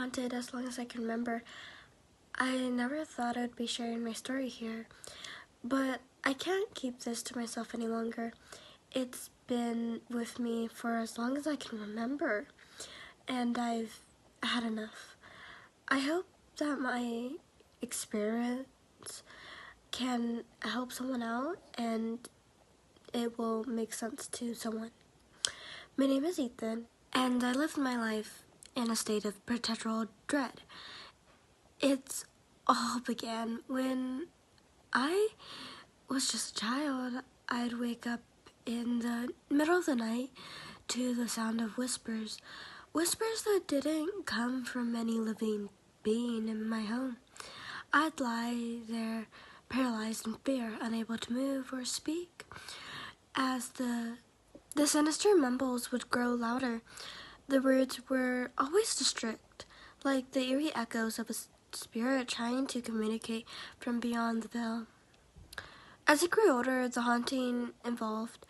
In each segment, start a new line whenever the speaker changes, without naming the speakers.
haunted as long as I can remember. I never thought I'd be sharing my story here, but I can't keep this to myself any longer. It's been with me for as long as I can remember, and I've had enough. I hope that my experience can help someone out and it will make sense to someone. My name is Ethan, and I lived my life in a state of perpetual dread. It all began when I was just a child. I'd wake up in the middle of the night to the sound of whispers. Whispers that didn't come from any living being in my home. I'd lie there paralyzed in fear, unable to move or speak. As the sinister mumbles would grow louder, the words were always distinct, like the eerie echoes of a spirit trying to communicate from beyond the veil. As I grew older, the haunting evolved.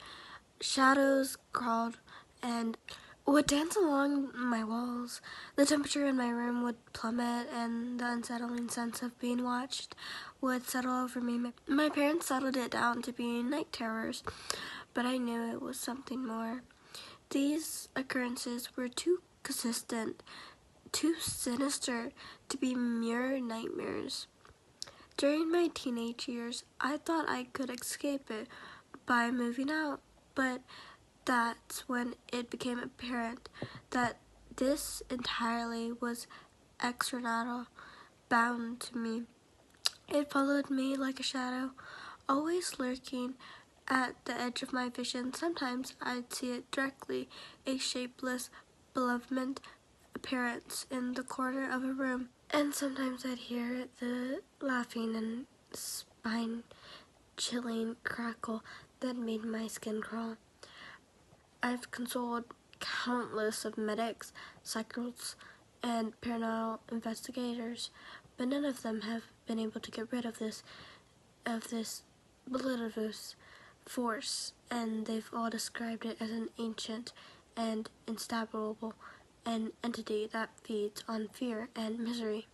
Shadows crawled and would dance along my walls. The temperature in my room would plummet, and the unsettling sense of being watched would settle over me. My parents settled it down to being night terrors, but I knew it was something more. These occurrences were too consistent, too sinister to be mere nightmares. During my teenage years, I thought I could escape it by moving out, but that's when it became apparent that this entirely was external, bound to me. It followed me like a shadow, always lurking at the edge of my vision. Sometimes I'd see it directly, a shapeless, malevolent appearance in the corner of a room, and sometimes I'd hear the laughing and spine-chilling crackle that made my skin crawl. I've consulted countless of medics, psychics, and paranormal investigators, but none of them have been able to get rid of this malicious force, and they've all described it as an ancient and instable entity that feeds on fear and misery.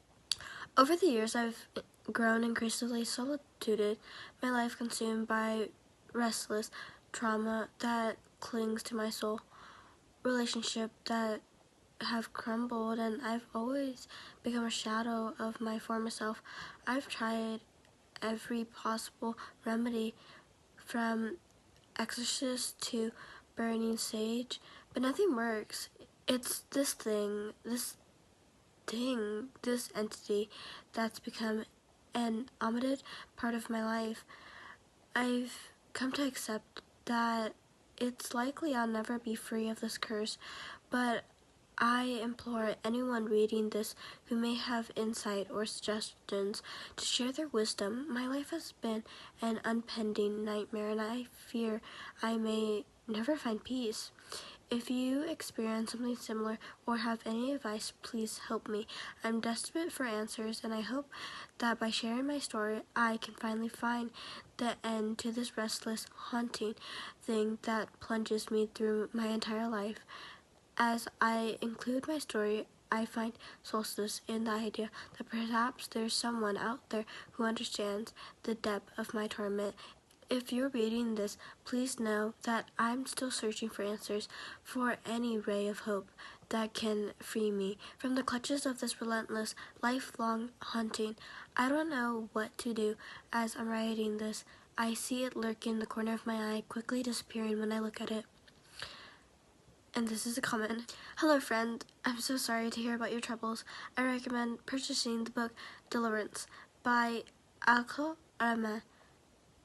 Over the years, I've grown increasingly solitude, my life consumed by restless trauma that clings to my soul, relationship that have crumbled, and I've always become a shadow of my former self. I've tried every possible remedy, from exorcist to burning sage, but nothing works. It's this entity that's become an omitted part of my life. I've come to accept that it's likely I'll never be free of this curse, but I implore anyone reading this who may have insight or suggestions to share their wisdom. My life has been an unending nightmare, and I fear I may never find peace. If you experience something similar or have any advice, please help me. I'm desperate for answers, and I hope that by sharing my story, I can finally find the end to this restless, haunting thing that plunges me through my entire life. As I include my story, I find solace in the idea that perhaps there's someone out there who understands the depth of my torment. If you're reading this, please know that I'm still searching for answers, for any ray of hope that can free me from the clutches of this relentless, lifelong haunting. I don't know what to do as I'm writing this. I see it lurking in the corner of my eye, quickly disappearing when I look at it. And this is a comment. Hello, friend. I'm so sorry to hear about your troubles. I recommend purchasing the book Deliverance by Alko Arama,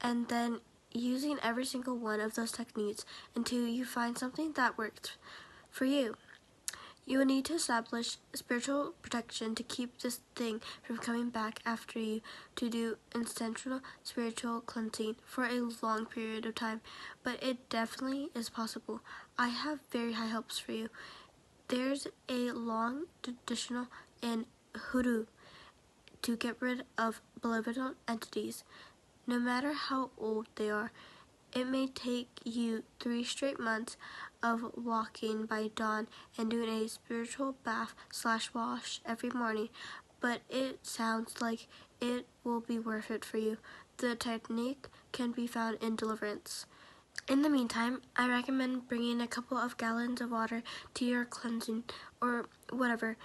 and then using every single one of those techniques until you find something that works for you. You will need to establish spiritual protection to keep this thing from coming back after you, to do intentional spiritual cleansing for a long period of time, but it definitely is possible. I have very high hopes for you. There's a long tradition in hoodoo to get rid of malevolent entities, no matter how old they are. It may take you 3 straight months of walking by dawn and doing a spiritual bath/wash every morning, but it sounds like it will be worth it for you. The technique can be found in Deliverance. In the meantime, I recommend bringing a couple of gallons of water to your cleansing or whatever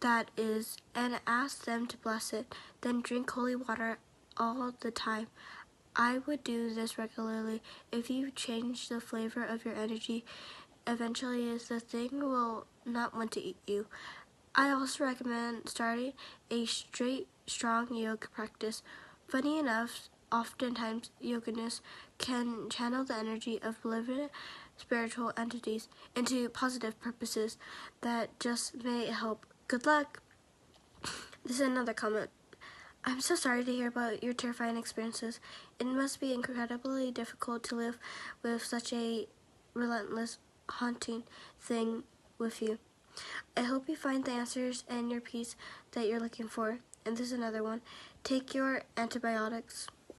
that is and ask them to bless it. Then drink holy water all the time. I would do this regularly. If you change the flavor of your energy, eventually the thing will not want to eat you. I also recommend starting a strong yoga practice. Funny enough, oftentimes yoginists can channel the energy of living spiritual entities into positive purposes that just may help. Good luck! This is another comment. I'm so sorry to hear about your terrifying experiences. It must be incredibly difficult to live with such a relentless, haunting thing with you. I hope you find the answers and your peace that you're looking for. And this is another one. Take your antibiotics.